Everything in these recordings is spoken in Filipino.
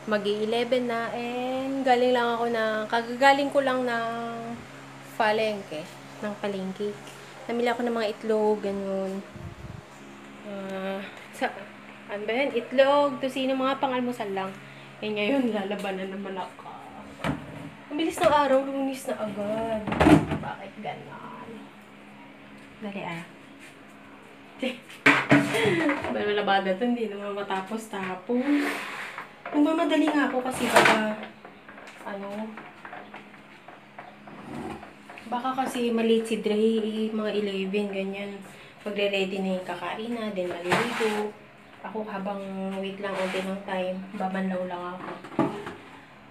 Mag-11 na, and galing lang ako kagagaling ko lang ng palengke. Namili ako ng mga itlog, ganun. Ano ba yan? Itlog, tosino, mga pang-almusal lang. Eh ngayon, lalabanan naman ako. Ang bilis ng araw, Lunis na agad. Bakit ganon? Dali Malabada to, hindi naman matapos-tapos. Nagmamadali nga ako kasi baka kasi malate si Dre, mga 11, ganyan. Magre-ready na yung kakain na, then maliligo. Ako habang wait lang unti ng time, babanlaw lang ako.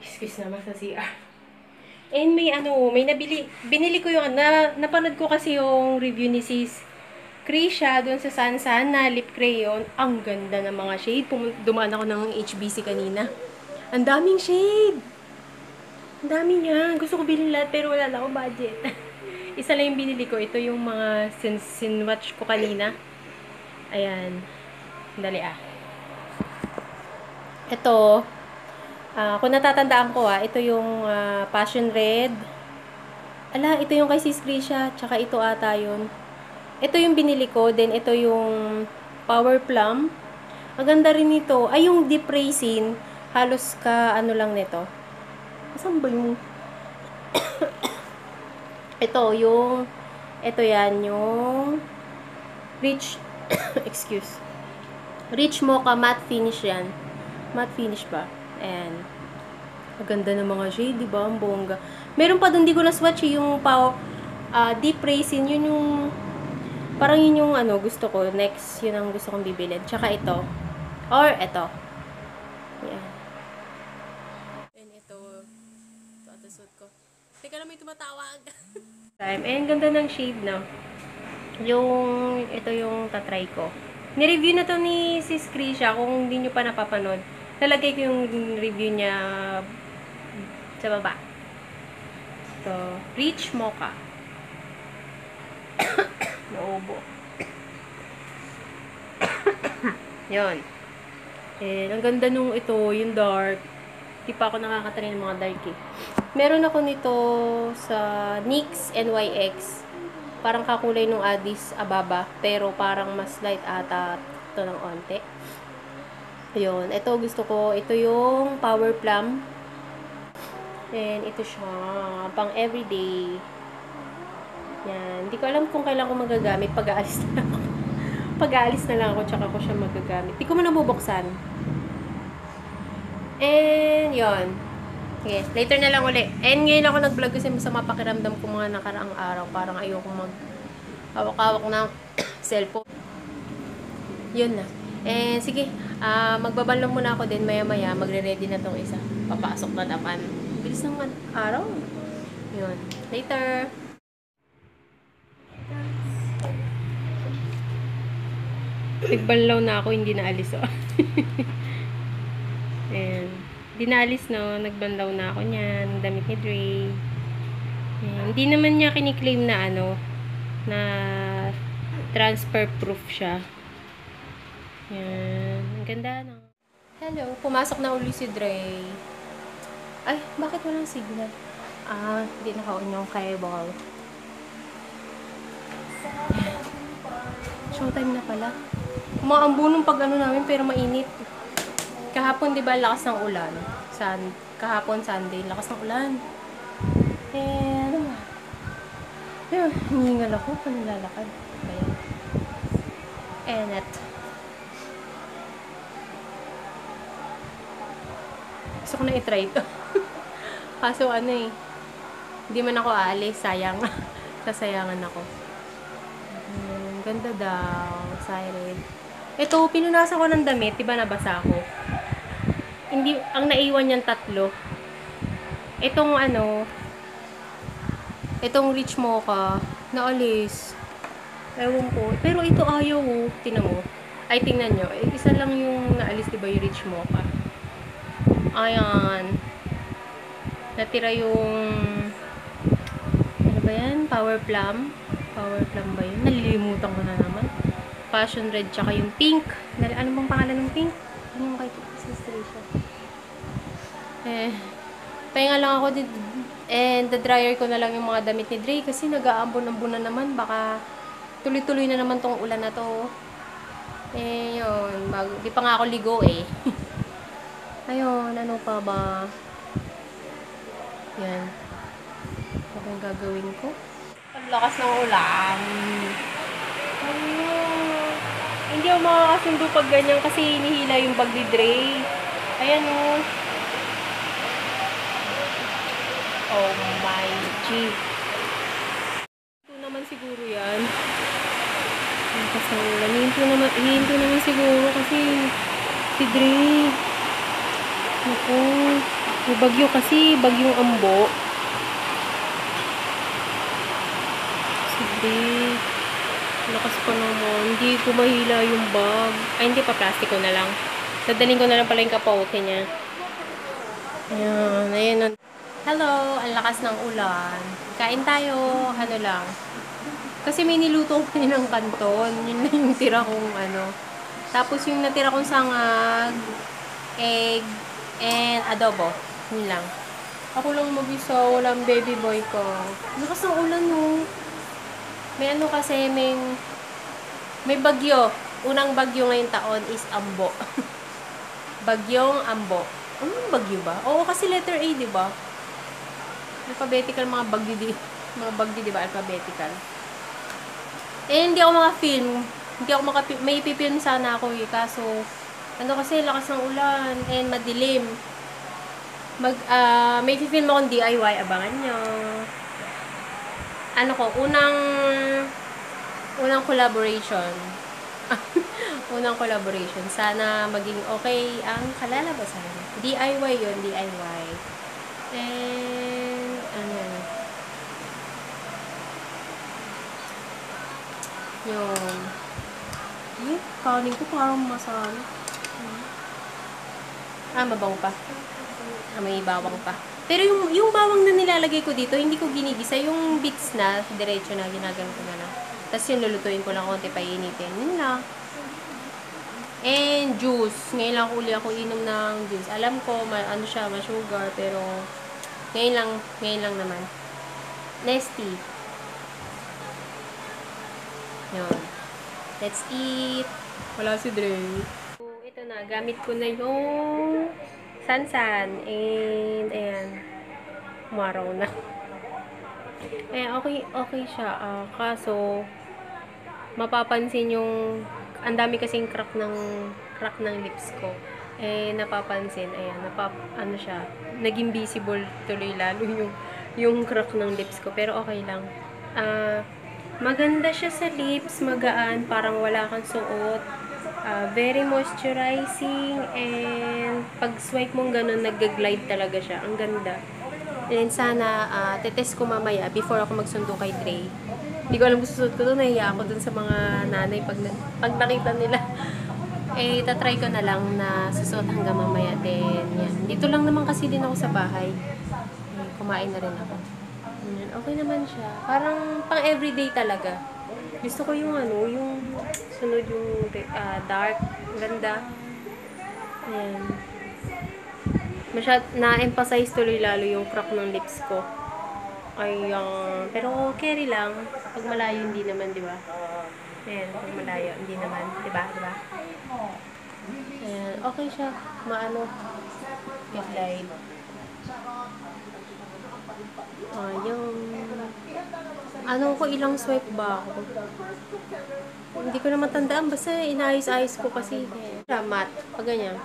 Excuse naman sa CR. And may binili ko yung, napanood ko kasi yung review ni Sis Krisha doon sa Sansan na lip crayon. Ang ganda ng mga shade. Dumaan ako ng HBC kanina. Ang daming shade! Ang dami niya. Gusto ko bilhin lahat pero wala lang akong budget. Isa lang yung binili ko. Ito yung mga sinwatch ko kanina. Ayan. Dali Ito, kung natatandaan ko ito yung passion red. Ito yung kay Sis Krisha. Tsaka ito ata yun. Ito yung binili ko. Then, ito yung Power Plum. Ang ganda rin nito. Ay, yung deep raisin. Halos lang nito. Saan ba yung... ito yan, yung Rich... excuse. Rich Mocha Matte Finish yan. Matte Finish ba? And, ang ganda ng mga shade, diba? Ang bongga. Meron pa doon, di ko na-swatch yung deep raisin. Yun yung... Parang yun yung gusto ko. Next, yun ang gusto kong bibilin. Tsaka ito. Or ito. Yan. And ito suot ko. Teka lang, may tumatawag. And ganda ng shade, no? Ito yung tatry ko. Ni-review na to ni Sis Krisha. Kung hindi nyo pa napapanood, lalagay ko yung review niya sa baba. Ito, Rich Mocha. Naubo. Yun. And, ang ganda nung ito, yung dark. Di pa ako nakakatry ng mga dark Meron ako nito sa NYX NYX. Parang kakulay nung Addis Ababa. Pero parang mas light ata ito ng onte. Yun. Ito gusto ko. Ito yung Power Plum. And ito siya. Pang everyday. Yan. Hindi ko alam kung kailan ko magagamit. Pag-aalis na lang ako. Pag-aalis na lang ako, tsaka ko siya magagamit. Hindi ko man nabubuksan. And, yun. Okay, later na lang uli. And ngayon ako nag-vlog kasi sa mapakiramdam ko mga nakaraang araw. Parang ayoko mag-hawak-hawak ng cellphone. Yun na. And, sige. Magbabalong muna ako din. Maya-maya, magre-ready na tong isa. Papasok na naman. Bilis ng araw. Yun. Later. Nagbanlaw na ako, hindi naalis Ayan. Hindi naalis, no? Nagbanlaw na ako niyan. Damit ni Dre. Ayan. Hindi naman niya kiniklaim na na transfer proof siya. Ayan. Ang ganda, no? Hello. Pumasok na uli si Dre. Ay, bakit walang signal? Hindi naka-on yung cable. Showtime na pala. Umaambo nung namin pero mainit. Kahapon 'di ba lakas ng ulan? Kahapon Sunday, lakas ng ulan. Ayun, hiningal ako panalalakad. Ayan. Enet. Gusto ko na i-try ito. Kaso hindi man ako aalis, sayang. Sasayangan ako. Ganda daw, siren. Ito, pinunasan ko ng damit, diba nabasa ako? Hindi, ang naiwan niyan 3. Itong Rich Mocha, naalis. Ewan ko. Pero ito ayaw, tinan mo. Ay, tingnan nyo. Isa lang yung naalis, diba yung Rich Mocha? Ayan. Natira yung, ano ba yan? Power Plum. Power Plum ba yun? Nalilimutan ko na naman. Passion red, tsaka yung pink. Ano bang pangalan ng pink? Ano yung kay Sis Krisha? Eh, pahinga lang ako din. And the dryer ko na lang yung mga damit ni Dre kasi nag-aambon-ambon na naman. Baka tuloy-tuloy na naman tong ulan na to. Eh, yun. Di pa nga ako ligo eh. Ayun, ano pa ba? Yan. Ano yung gagawin ko? Ang lakas ng ulan. Ayun. Hindi ako makakasundo pag ganyan kasi hinihila yung bag ni Dre. Ayan o. Oh my G. Ito naman siguro yan. Ang kasalan. Hihinto naman siguro kasi si Dre. Naku. May bagyo kasi. Bagyong Ambo. Si Dre. Lakas pa naman. Hindi ko mahila yung bag. Ay, hindi pa. Plastiko na lang. Dadalhin ko na lang pala yung kapote niya. Ayan. Ayan. Hello. Ang lakas ng ulan. Kain tayo. Ano lang. Kasi may niluto ko ng kanton. Yun lang yung tira kong ano. Tapos yung natira kong sangag, egg, and adobo. Yun lang. Ako lang mag-isa. Walang baby boy ko. Lakas ng ulan no. May ano kasi, may bagyo. Unang bagyo ngayong taon is Ambo. Bagyong Ambo. Anong bagyo ba? Oo, kasi letter A, di ba? Alphabetical mga bagyo, mga bagyo, di ba? Alphabetical. Eh, hindi ako maka-film. Hindi ako may ipipilm sana ako eh. Kaso, ano kasi, lakas ng ulan. And madilim. May ipipilm akong DIY. Abangan nyo. Ano ko, unang collaboration. Unang collaboration. Sana maging okay ang kalalabasan. DIY yun, DIY. And, ano yun. Eh, kanin ko parang masama. Mabaw pa. May bawang pa. Pero yung bawang na nilalagay ko dito, hindi ko ginigisa. Yung bits na, diretso na, ginagano ko na lang. Tapos yung lulutuin ko lang konti pa initin. Yun lang. And juice. Ngayon lang uli ako inom ng juice. Alam ko, ano siya, ma-sugar. Pero, ngayon lang naman. Nesty. Yun. Let's eat. Wala si Dre. So, ito na. Gamit ko na yung Sansan. And, ayan. Umaraw na. Eh, okay siya. Kaso, mapapansin yung, ang dami kasing crack ng lips ko. Eh, napapansin. Ayan, ano siya, naging visible tuloy lalo yung crack ng lips ko. Pero okay lang. Maganda siya sa lips, magaan, parang wala kang suot. Very moisturizing, and pag swipe mong ganun, nag-glide talaga siya. Ang ganda. And sana, tetest ko mamaya before ako magsundo kay Dre. Hindi ko alam kung susunod ko doon. Nahiya ako dun sa mga nanay pag nakita nila. Eh, tatry ko na lang na susuot hanggang mamaya. Then, yan. Dito lang naman kasi din ako sa bahay. Kumain na rin ako. Okay naman siya. Parang pang everyday talaga. Gusto ko yung yung sunod yung dark, ganda. Ayan. Na-emphasize tuloy lalo yung crack ng lips ko. Pero carry lang. Pag malayo, hindi naman, di ba? Ayan, pag malayo, hindi naman. Di ba? Ayan, okay siya. Glide. Ilang swipe ba ako? Hindi ko na matandaan. Basta inaayos-ayos ko kasi. Matte. Pag ganyan.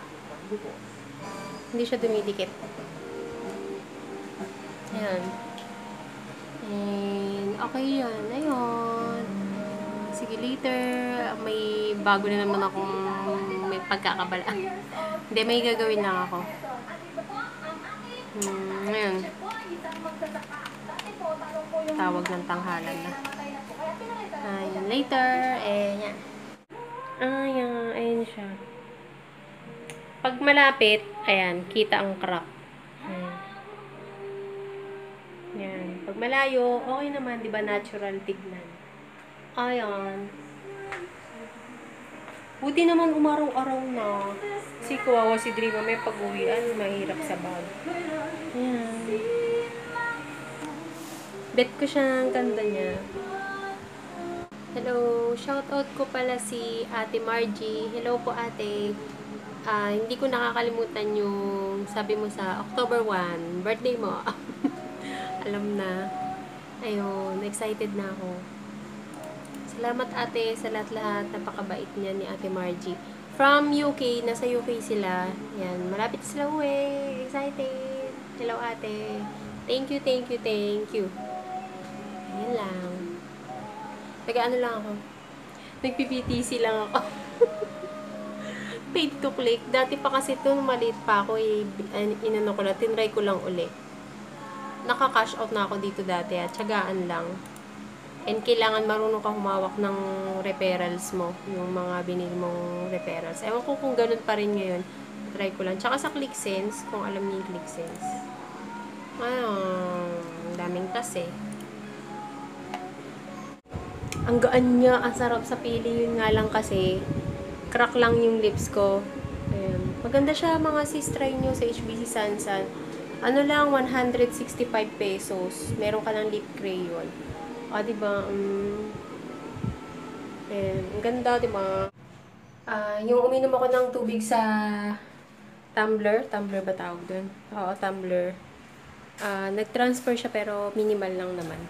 Hindi siya dumidikit. Ayan. And, okay yan. Ayun. Sige, later. May bago na naman akong may pagkakabala. Hindi, may gagawin lang ako. Ngayon. Tawag ng tanghalan na. Ayun, later. Yan. Ayan siya. Pag malapit, ayan, kita ang crack. Yan. Pag malayo, okay naman, di ba, natural tignan. Ayan. Buti naman umaraw-araw na. Kasi kawawa si Dre may pag-uwian, mahirap sa bag. Ayan. Bet ko siya ang ganda niya. Hello, shoutout ko pala si Ate Margie. Hello po ate. Hindi ko nakakalimutan yung sabi mo sa October 1, birthday mo. Alam na. Ayun, excited na ako. Salamat ate sa lahat-lahat. Napakabait niya ni Ate Margie. From UK, nasa UK sila. Yan, malapit sila uwi. Excited. Hello ate. Thank you, thank you, thank you. Ayan lang. Nag-ano lang ako. Nag-PPTC lang ako. Paid to click. Dati pa kasi ito, maliit pa ako, inano ko lang, tinry ko lang uli. Naka-cash out na ako dito dati at tsagaan lang. And kailangan marunong ka humawak ng referrals mo, yung mga binili mong referrals. Ewan ko kung ganun pa rin ngayon. Try ko lang. Tsaka sa ClickSense, kung alam niyo yung ClickSense. Daming tas eh. Ang gaan niya, ang sarap sa pili, yun nga lang kasi crack lang yung lips ko. Ayan. Maganda siya mga sis, try nyo sa HBC Sansan. Ano lang, 165 pesos. Meron ka ng lip crayon. Diba? Ayan. Ang ganda, diba? Yung uminom ako ng tubig sa tumbler. Tumbler ba tawag dun? Oo, tumbler. Nag-transfer siya pero minimal lang naman.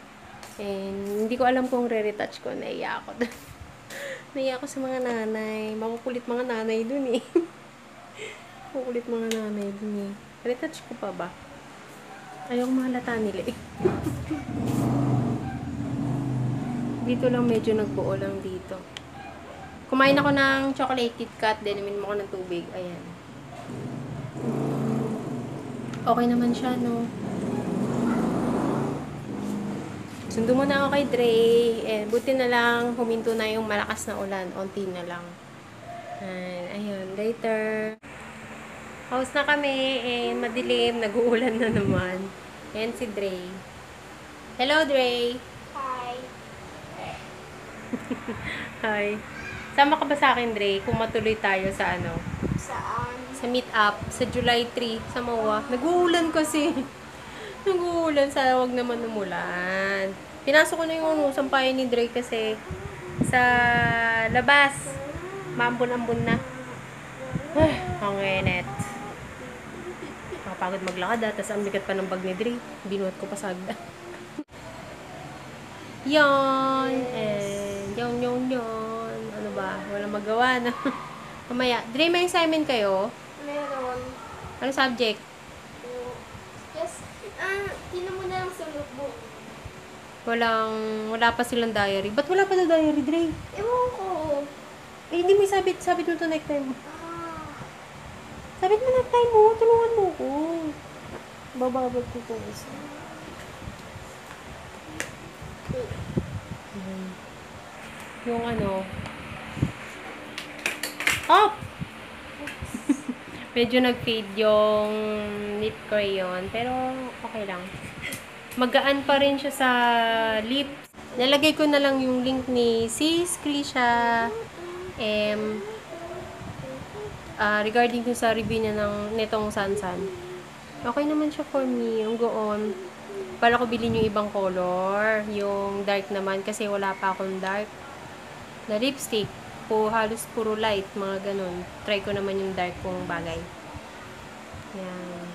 And hindi ko alam kung re-retouch ko. Naiya ako dun. Naiya ako sa mga nanay. Makukulit mga nanay dun eh. Makukulit mga nanay dun eh. Retouch ko pa ba? Ayaw mahalata nila eh. Dito lang medyo nagbuo lang dito. Kumain ako ng chocolate KitKat. Then uminom ako ng tubig. Ayan. Okay naman siya, no? Sundo mo na ako kay Dre. Buti na lang, huminto na yung malakas na ulan. Unti na lang. Ayun, later. House na kami. Madilim. Nag-uulan na naman. Ayan si Dre. Hello, Dre. Hi. Hi. Sama ka ba sa akin, Dre? Kung matuloy tayo sa ano? Saan? Sa meet-up. Sa July 3. Sa MOA. Nag-uulan kasi. Nag-uulan sa wag naman umulan. Pinasok ko na yung sampayan ni Dre kasi sa labas. Maambon-ambon na. Ang init. Nakapagod maglakad tapos ang bigat pa ng bag ni Dre. Binuhat ko pa sa agda. Yon. And yon. Ano ba? Walang magawa na. Mamaya. Dre, may assignment kayo? Meron. Ano subject? Just, tinan mo na lang sa notebook. Wala pa silang diary. Ba't wala pa na diary, Dre? Ewan ko. Hindi mo sabit mo to necktie mo. Ah, Sabit mo necktie mo, tulungan mo ko. Bababag ko itong isa. Yung ano. Oh! Medyo nag-fade yung lip crayon, pero okay lang. Magaan pa rin siya sa lips. Nalagay ko na lang yung link ni Sis Krisha regarding dun sa review niya nitong Sansan. Okay naman siya for me. Ang goon. Pala ko bilhin yung ibang color. Yung dark naman kasi wala pa akong dark na lipstick. Halos puro light. Mga ganun. Try ko naman yung dark kong bagay. Yan.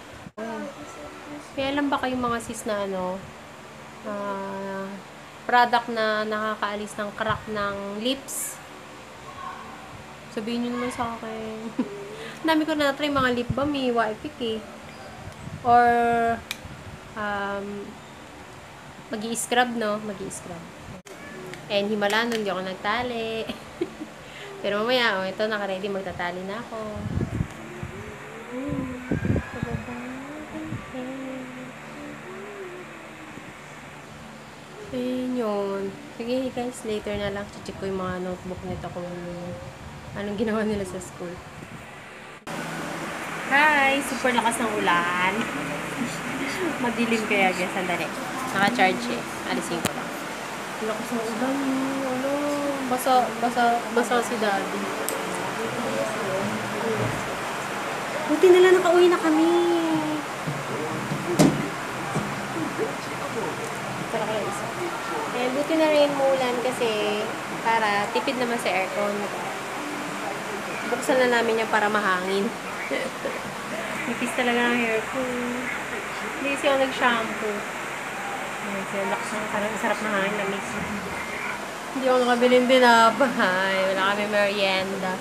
May alam ba kayong mga sis na product na nakakaalis ng crack ng lips? Sabihin nyo naman sa akin. Dami ko na try mga lip balm, Waipik eh. Or magi-scrub, no? Magi-scrub. And Himalanon, hindi ako nagtali. Pero mamaya, ito, naka-ready, magtatali na ako. Ayun yun. Sige guys, later na lang. Check ko yung mga notebook nito kung anong ginawa nila sa school. Hi! Super lakas ng ulan. Madilim kaya guys. Sandali. Naka-charge eh. Alisin ko lang. Lakas ng ulan. Ano? Basa si daddy. Buti na lang nakauwi na kami. Tara ka lang isa. Eh, buti na rin muulan kasi para tipid naman sa aircon. Buksan na namin yan para mahangin. Nipis talaga ng hair ko. Hindi siya nag-shampoo. Parang sarap na hangin, lamig. Hindi ako nakabilin din bahay. Wala kami merienda.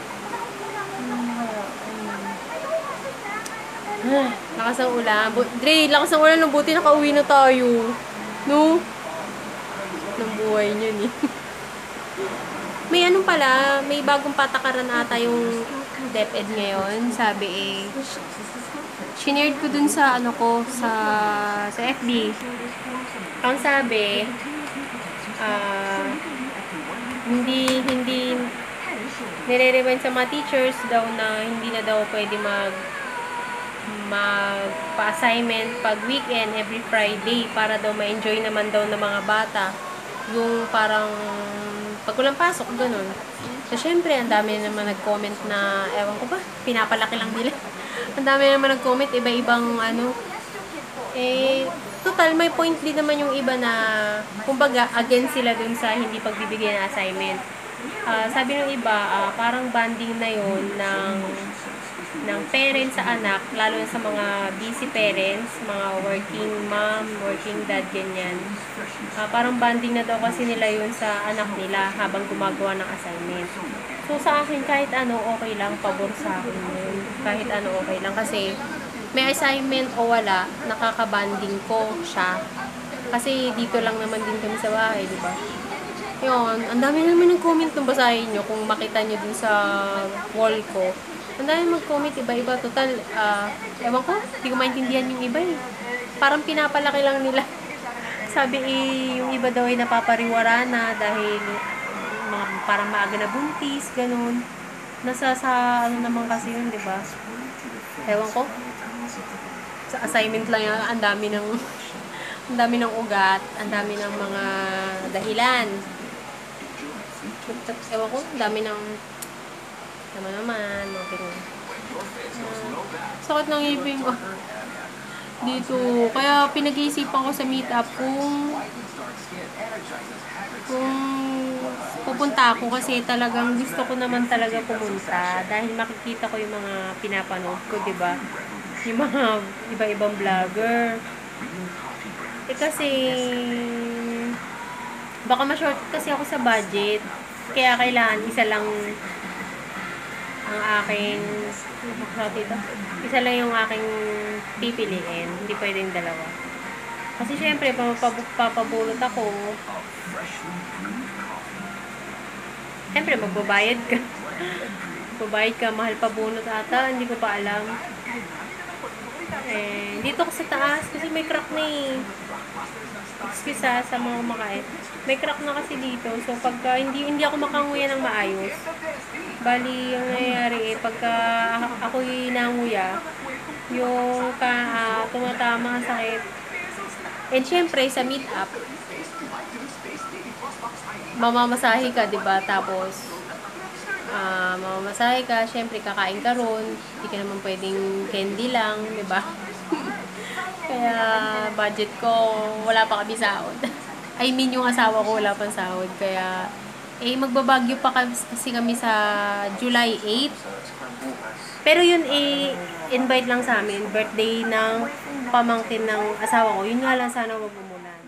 Lakas ng ulan. Dre, lakas ng ulan. Nung buti nakauwi na tayo. No? Ng buhay niyo eh. May anong pala, may bagong patakaran ata yung DepEd ngayon. Sabi shinare ko dun sa ano ko, sa FB. Ang sabi, hindi nire-remind sa mga teachers daw na hindi na daw pwede magpa-assignment pag weekend every Friday para daw ma-enjoy naman daw ng mga bata yung parang pag walang pasok, ganun. So, syempre, ang dami naman nag-comment na, ewan ko ba, pinapalaki lang nila. Ang dami naman nag-comment, iba-ibang ano. Total, may point din naman yung iba na, kumbaga, against sila dun sa hindi pagbibigay ng assignment. Sabi ng iba, parang banding na yon ng parents sa anak, lalo na sa mga busy parents, mga working mom, working dad, ganyan. Parang banding na daw kasi nila yun sa anak nila habang gumagawa ng assignment. So, sa akin, kahit ano, okay lang, pabor sa akin yun. Kahit ano, okay lang. Kasi, may assignment o wala, nakakabanding ko siya. Kasi, dito lang naman din kami sa bahay, di ba? Yun, ang dami naman ng comment nung basahin nyo kung makita nyo dun sa wall ko. Ang dami mag-comment, iba-iba. Total, ewan ko, hindi ko maintindihan yung iba eh. Parang pinapalaki lang nila. Sabi yung iba daw ay napapariwara na dahil parang maaga na buntis, ganun. Nasa sa ano naman kasi yun, di ba? Ewan ko. Sa assignment lang yan, ang dami ng ugat, ang dami ng mga dahilan. Ewan ko, ang dami ng naman, okay. Sakit ng ipin ko dito. Kaya pinag-iisipan ko sa meetup kung pupunta ako kasi talagang gusto ko naman talaga pumunta dahil makikita ko yung mga pinapanood ko, diba? Yung mga iba-ibang vlogger. Kasi baka ma-short kasi ako sa budget. Kaya kailangan isa lang ang aking isa lang yung aking pipiliin. Hindi pwedeng dalawa. Kasi syempre, papabulot ako. Syempre, magbabayad ka. Magbabayad ka, mahal pa bunot ata. Hindi ko pa alam. Dito ko sa taas kasi may crack na excuse sa mga kumakain. May crack na kasi dito. So, pagka hindi ako makanguya ng maayos, bali, yung nangyayari pagka ako'y nanguya, yung tumatama ang sakit. And syempre, sa meet-up, mamamasahe ka, diba? Tapos, mamamasahe ka, syempre, kakain ka ron. Hindi ka naman pwedeng candy lang, diba? Kaya, budget ko, wala pa kami sahod. I mean, yung asawa ko, wala pang sahod. Kaya, magbabagyo pa kasi kami sa July 8. Pero yun, invite lang sa amin. Birthday ng pamangkin ng asawa ko. Yun nga lang, sana wag umulan.